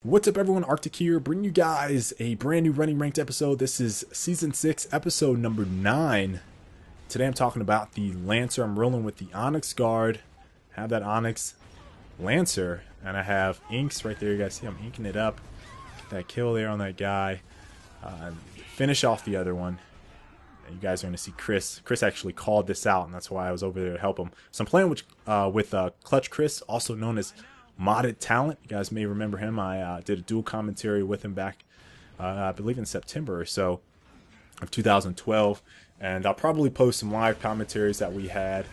What's up, everyone? Arctic here, bringing you guys a brand new Running Ranked episode. This is Season 6, Episode number 9. Today I'm talking about the Lancer. I'm rolling with the Onyx Guard. Have that Onyx Lancer, and I have inks right there. You guys see I'm inking it up. Get that kill there on that guy. Finish off the other one. And you guys are going to see Chris. Chris actually called this out, and that's why I was over there to help him. So I'm playing with Clutch Chris, also known as Modded Talent. You guys may remember him. I did a dual commentary with him back, I believe in September or so of 2012. And I'll probably post some live commentaries that we had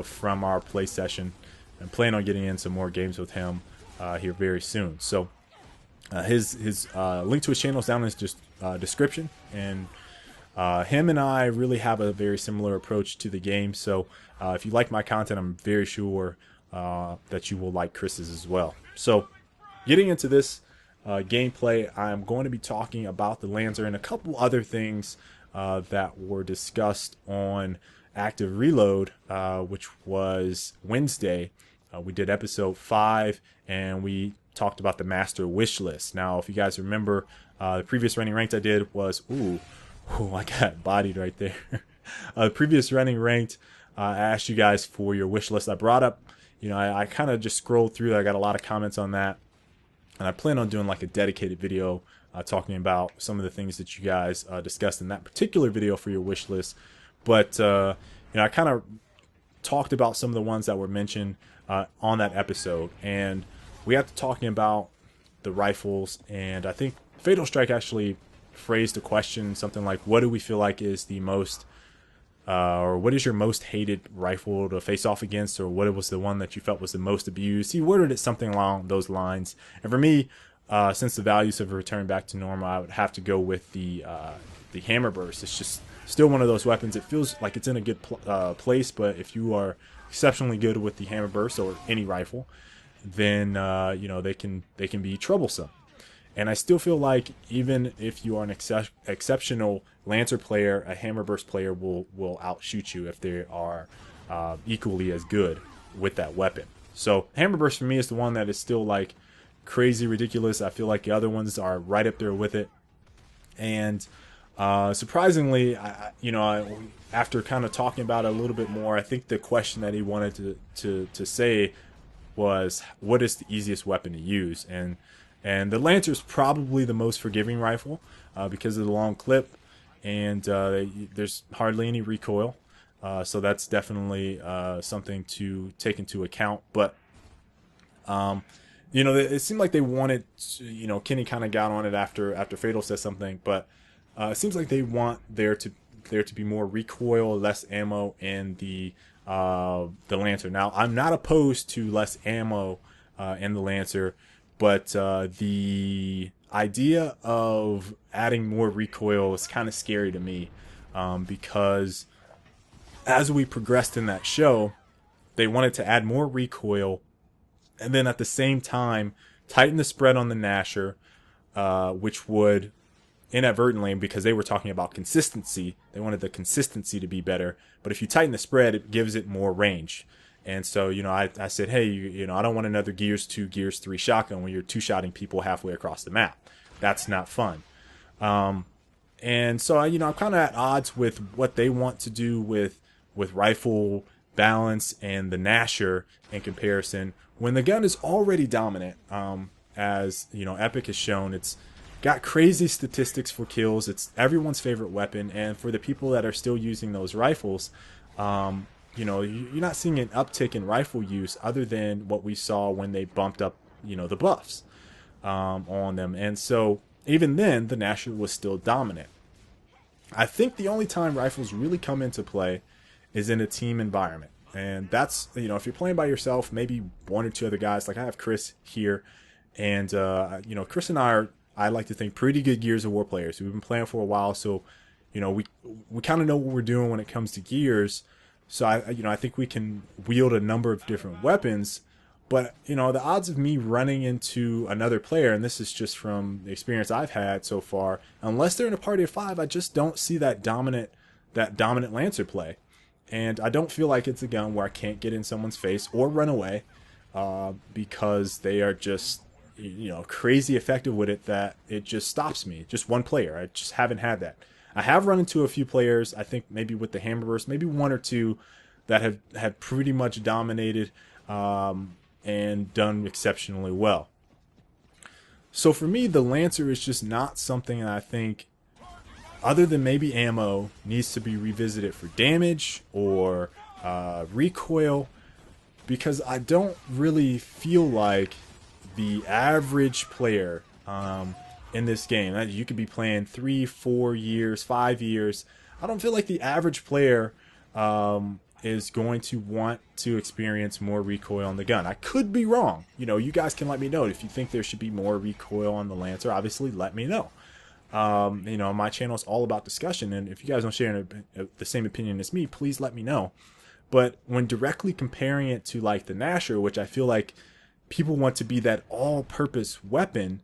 from our play session. And plan on getting in some more games with him here very soon. So his link to his channel is down in his description. And him and I really have a very similar approach to the game. So if you like my content, I'm very sure that you will like Chris's as well. So getting into this gameplay, I'm going to be talking about the Lancer and a couple other things that were discussed on Active Reload, which was Wednesday. We did episode 5 and we talked about the master wish list. Now, if you guys remember, the previous running ranked I did was, I got bodied right there. The previous running ranked, I asked you guys for your wish list. I brought up, I kind of just scrolled through. I got a lot of comments on that, and I plan on doing like a dedicated video talking about some of the things that you guys discussed in that particular video for your wish list. But I kind of talked about some of the ones that were mentioned on that episode, and we got to talking about the rifles, and I think Fatal Strike actually phrased a question something like, what do we feel like is the most or what is your most hated rifle to face off against, or what was the one that you felt was the most abused? He worded it something along those lines. And for me, since the values have returned back to normal, I would have to go with the hammer burst. It's just still one of those weapons. It feels like it's in a good place, but if you are exceptionally good with the hammer burst or any rifle, then they can be troublesome. And I still feel like even if you are an exceptional Lancer player, a Hammer Burst player will outshoot you if they are equally as good with that weapon. So Hammer Burst for me is the one that is still like crazy ridiculous. I feel like the other ones are right up there with it. And surprisingly, after kind of talking about it a little bit more, I think the question that he wanted to say was, what is the easiest weapon to use? And the Lancer is probably the most forgiving rifle because of the long clip, and there's hardly any recoil. So that's definitely something to take into account. But, it seemed like they wanted, Kenny kind of got on it after Fatal said something, but it seems like they want there to be more recoil, less ammo in the Lancer. Now, I'm not opposed to less ammo in the Lancer, but the idea of adding more recoil is kind of scary to me, because as we progressed in that show, they wanted to add more recoil and then at the same time tighten the spread on the Gnasher, which would inadvertently, because they were talking about consistency, they wanted the consistency to be better. But if you tighten the spread, it gives it more range. And so, I said, hey, I don't want another Gears 2, Gears 3 shotgun when you're two-shotting people halfway across the map. That's not fun. And so, I'm kind of at odds with what they want to do with rifle balance and the Gnasher in comparison, when the gun is already dominant. As, Epic has shown, it's got crazy statistics for kills. It's everyone's favorite weapon. And for the people that are still using those rifles, you're not seeing an uptick in rifle use other than what we saw when they bumped up, the buffs on them. And so even then, the Gnasher was still dominant. I think the only time rifles really come into play is in a team environment. And that's, if you're playing by yourself, maybe one or two other guys, like I have Chris here. And, Chris and I are, I like to think, pretty good Gears of War players. We've been playing for a while, so, we kind of know what we're doing when it comes to Gears. So I think we can wield a number of different weapons, but the odds of me running into another player, and this is just from the experience I've had so far, unless they're in a party of 5, I just don't see that dominant Lancer play, and I don't feel like it's a gun where I can't get in someone's face or run away, because they are just crazy effective with it that it just stops me. Just one player. I just haven't had that. I have run into a few players, I think maybe with the Hammerburst, maybe one or two that have pretty much dominated and done exceptionally well. So for me, the Lancer is just not something that I think, other than maybe ammo, needs to be revisited for damage or recoil, because I don't really feel like the average player in this game, you could be playing 3, 4 years, 5 years. I don't feel like the average player is going to want to experience more recoil on the gun. I could be wrong. You guys can let me know if you think there should be more recoil on the Lancer. Obviously, let me know. My channel is all about discussion, and if you guys don't share the same opinion as me, please let me know. But when directly comparing it to like the Gnasher, which I feel like people want to be that all-purpose weapon,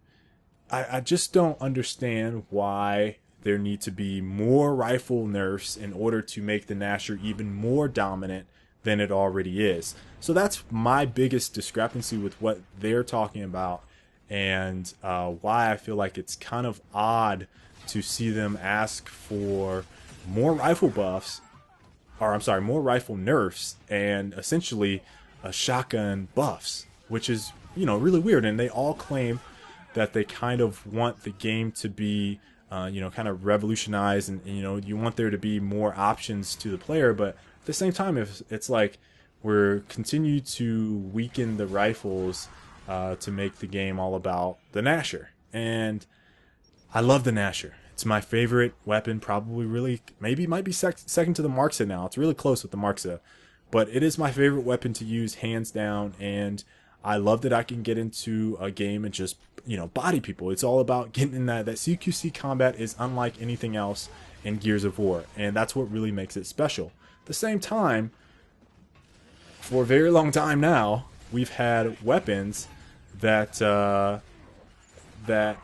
I just don't understand why there need to be more rifle nerfs in order to make the Gnasher even more dominant than it already is. So that's my biggest discrepancy with what they're talking about, and why I feel like it's kind of odd to see them ask for more rifle buffs, or I'm sorry, more rifle nerfs, and essentially shotgun buffs, which is, really weird. And they all claim that they kind of want the game to be, kind of revolutionized, and, you want there to be more options to the player. But at the same time, if it's like we're continue to weaken the rifles to make the game all about the Gnasher. And I love the Gnasher. It's my favorite weapon, probably really, maybe might be second to the Marksa now. It's really close with the Marksa. But it is my favorite weapon to use, hands down, and I love that I can get into a game and just, body people. It's all about getting in that CQC combat is unlike anything else in Gears of War, and that's what really makes it special. At the same time, for a very long time now, we've had weapons that that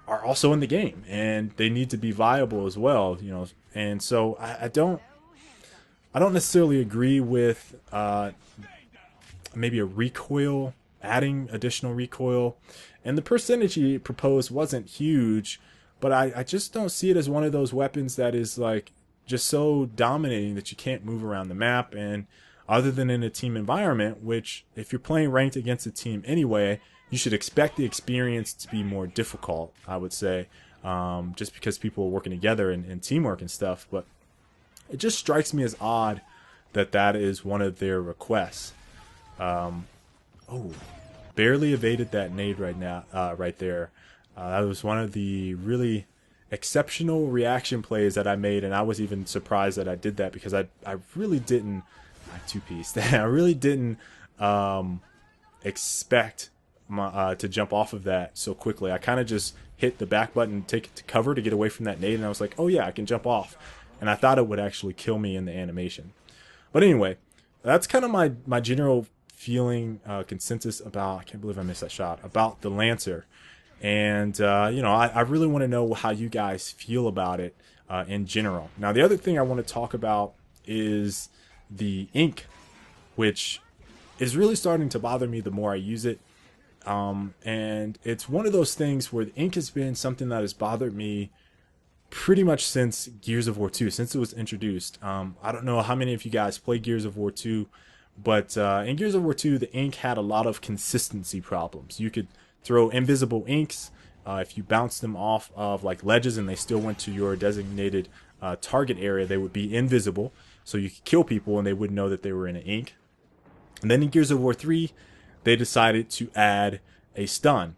are also in the game, and they need to be viable as well, And so I don't necessarily agree with maybe a recoil, adding additional recoil, and the percentage he proposed wasn't huge, but I just don't see it as one of those weapons that is like just so dominating that you can't move around the map. And other than in a team environment, which if you're playing ranked against a team anyway, you should expect the experience to be more difficult, I would say, just because people are working together and teamwork and stuff. But it just strikes me as odd that is one of their requests. Barely evaded that nade right now, right there. That was one of the really exceptional reaction plays that I made, and I was even surprised that I did that, because I really didn't, two-piece, I really didn't expect to jump off of that so quickly. I kind of just hit the back button, take it to cover to get away from that nade, and I was like, oh yeah, I can jump off. And I thought it would actually kill me in the animation. But anyway, that's kind of my general feeling, consensus about, I can't believe I missed that shot, about the Lancer. And, I really want to know how you guys feel about it in general. Now, the other thing I want to talk about is the ink, which is really starting to bother me the more I use it. And it's one of those things where the ink has been something that has bothered me pretty much since Gears of War 2, since it was introduced. I don't know how many of you guys play Gears of War 2, but in Gears of War 2, the ink had a lot of consistency problems. You could throw invisible inks. If you bounced them off of like ledges and they still went to your designated target area, they would be invisible. So you could kill people and they wouldn't know that they were in an ink. And then in Gears of War 3, they decided to add a stun.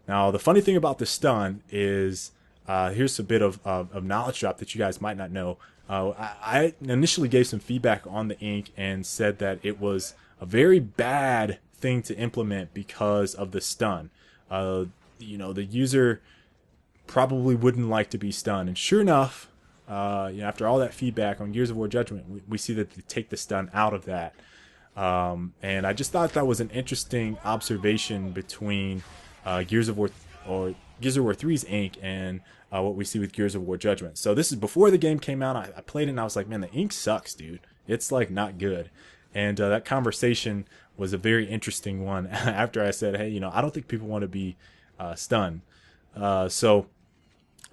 Now, the funny thing about the stun is, here's a bit of knowledge drop that you guys might not know. I initially gave some feedback on the ink and said that it was a very bad thing to implement because of the stun. The user probably wouldn't like to be stunned. And sure enough, after all that feedback on Gears of War Judgment, we see that they take the stun out of that. And I just thought that was an interesting observation between Gears of War 3's ink and what we see with Gears of War Judgment. So this is before the game came out. I played it and I was like, man, the ink sucks, dude. It's like not good. And that conversation was a very interesting one. After I said, hey, I don't think people want to be stunned. So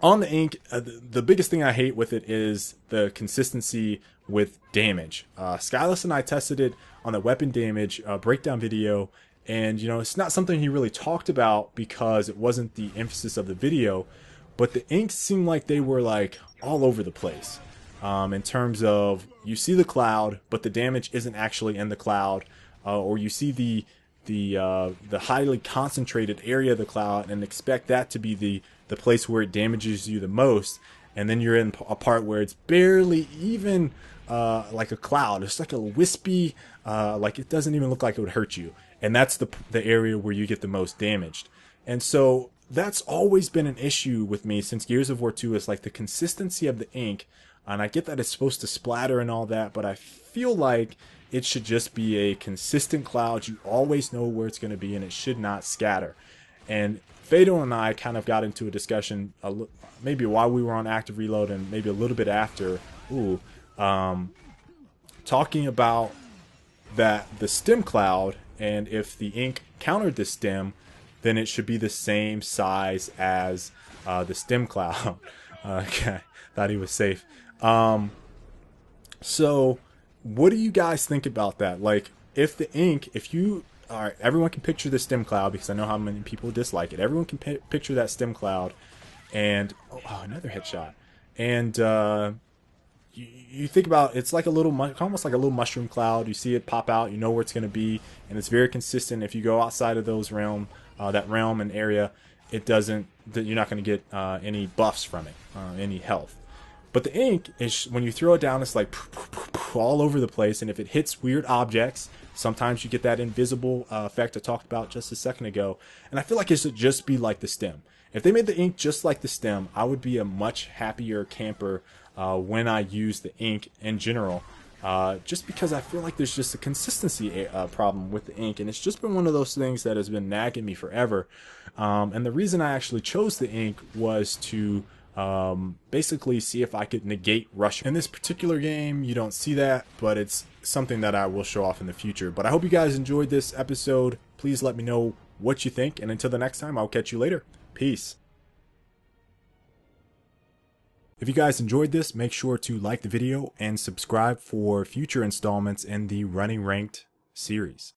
on the ink, the biggest thing I hate with it is the consistency with damage. Skyless and I tested it on the weapon damage breakdown video, and it's not something he really talked about because it wasn't the emphasis of the video, but the inks seemed like they were like all over the place. In terms of, you see the cloud, but the damage isn't actually in the cloud, or you see the highly concentrated area of the cloud and expect that to be the place where it damages you the most, and then you're in a part where it's barely even like a cloud. It's like a wispy, like it doesn't even look like it would hurt you, and that's the area where you get the most damaged. And so that's always been an issue with me since Gears of War 2, is like the consistency of the ink. And I get that it's supposed to splatter and all that, but I feel like it should just be a consistent cloud. You always know where it's going to be, and it should not scatter. And Fado and I kind of got into a discussion maybe while we were on active reload and maybe a little bit after, talking about the stem cloud, and if the ink countered the stem, then it should be the same size as the stem cloud. Okay, thought he was safe. So what do you guys think about that? Like, if the ink, all right, everyone can picture the stem cloud, because I know how many people dislike it. Everyone can picture that stem cloud, and another headshot. And you think about, it's like almost like a little mushroom cloud. You see it pop out, you know where it's going to be, and it's very consistent. If you go outside of those that realm and area, you're not going to get any buffs from it, any health. But the ink is, when you throw it down, it's like all over the place. And if it hits weird objects, sometimes you get that invisible effect I talked about just a second ago. And I feel like it should just be like the stem. If they made the ink just like the stem, I would be a much happier camper when I use the ink in general. Just because I feel like there's just a consistency problem with the ink. And it's just been one of those things that has been nagging me forever. And the reason I actually chose the ink was to basically see if I could negate rush. In this particular game, you don't see that, but it's something that I will show off in the future. But I hope you guys enjoyed this episode. Please let me know what you think, and until the next time, I'll catch you later. Peace. If you guys enjoyed this, make sure to like the video and subscribe for future installments in the Running Ranked series.